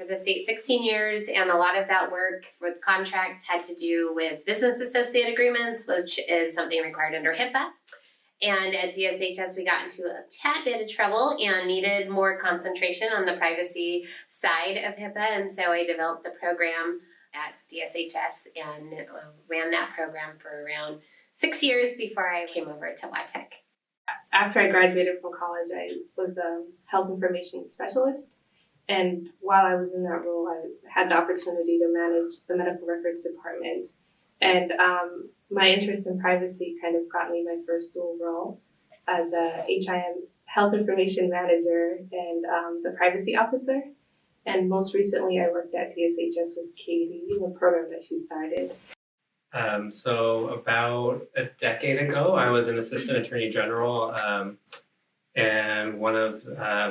for the state 16 years, and a lot of that work with contracts had to do with business associate agreements, which is something required under HIPAA. And at DSHS, we got into a tad bit of trouble and needed more concentration on the privacy side of HIPAA. And so I developed the program at DSHS and ran that program for around 6 years before I came over to WATEC. After I graduated from college, I was a health information specialist. And while I was in that role, I had the opportunity to manage the medical records department. And my interest in privacy kind of got me my first dual role as a HIM health information manager and the privacy officer. And most recently, I worked at DSHS with Katie in the program that she started. So about a decade ago, I was an assistant attorney general, and one of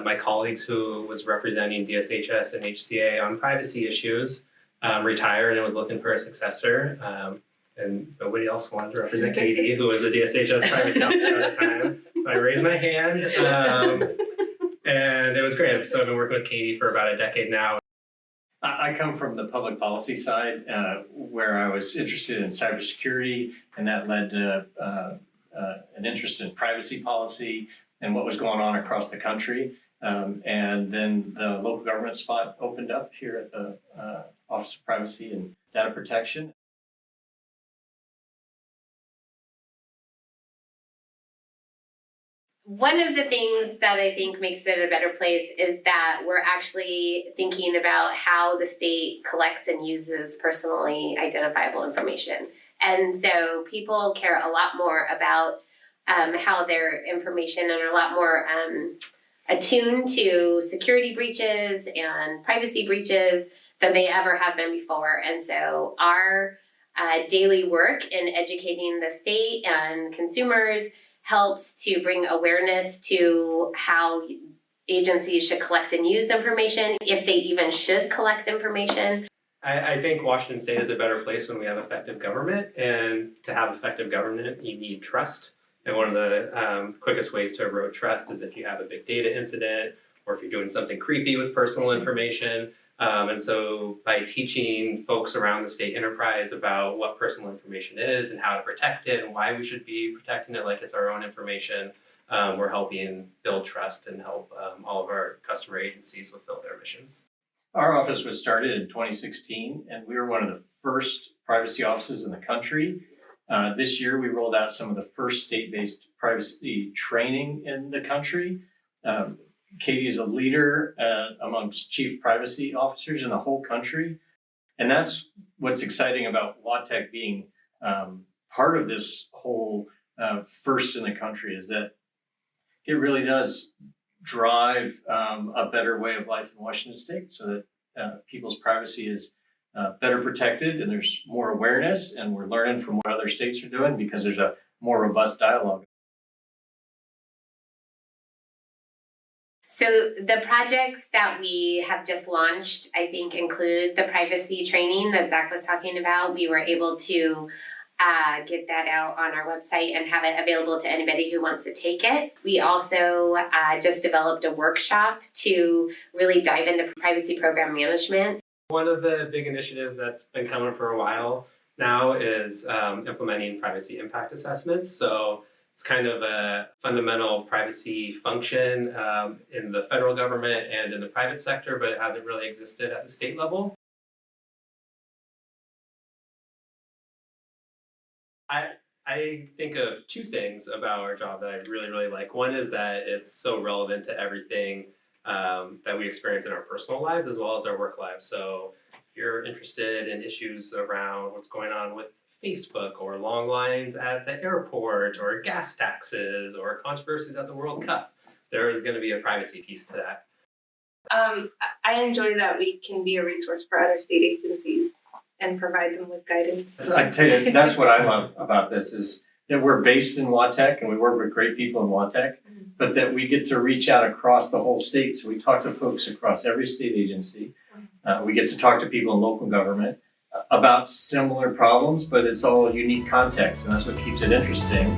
my colleagues who was representing DSHS and HCA on privacy issues retired and was looking for a successor. And nobody else wanted to represent Katie, who was the DSHS privacy officer at the time. So I raised my hand, and it was great. So I've been working with Katie for about a decade now. I come from the public policy side, where I was interested in cybersecurity, and that led to an interest in privacy policy and what was going on across the country. And then the local government spot opened up here at the Office of Privacy and Data Protection. One of the things that I think makes it a better place is that we're actually thinking about how the state collects and uses personally identifiable information. And so people care a lot more about how their information and are a lot more attuned to security breaches and privacy breaches than they ever have been before. And so our daily work in educating the state and consumers helps to bring awareness to how agencies should collect and use information, if they even should collect information. I think Washington State is a better place when we have effective government, and to have effective government, you need trust. And one of the quickest ways to erode trust is if you have a big data incident, or if you're doing something creepy with personal information. And so by teaching folks around the state enterprise about what personal information is and how to protect it and why we should be protecting it like it's our own information, we're helping build trust and help all of our customer agencies fulfill their missions. Our office was started in 2016, and we were one of the first privacy offices in the country. This year, we rolled out some of the first state-based privacy training in the country. Katie is a leader amongst chief privacy officers in the whole country. And that's what's exciting about WATEC being part of this whole first in the country, is that it really does drive a better way of life in Washington State, so that people's privacy is better protected and there's more awareness, and we're learning from what other states are doing because there's a more robust dialogue. So the projects that we have just launched, I think, include the privacy training that Zach was talking about. We were able to get that out on our website and have it available to anybody who wants to take it. We also just developed a workshop to really dive into privacy program management. One of the big initiatives that's been coming for a while now is implementing privacy impact assessments. So it's kind of a fundamental privacy function in the federal government and in the private sector, but it hasn't really existed at the state level. I think of two things about our job that I really, really like. One is that it's so relevant to everything that we experience in our personal lives as well as our work lives. So if you're interested in issues around what's going on with Facebook or long lines at the airport or gas taxes or controversies at the World Cup, there is going to be a privacy piece to that. I enjoy that we can be a resource for other state agencies and provide them with guidance. So I tell you, that's what I love about this, is that we're based in WATEC and we work with great people in WATEC, but that we get to reach out across the whole state. So we talk to folks across every state agency. We get to talk to people in local government about similar problems, but it's all unique context, and that's what keeps it interesting.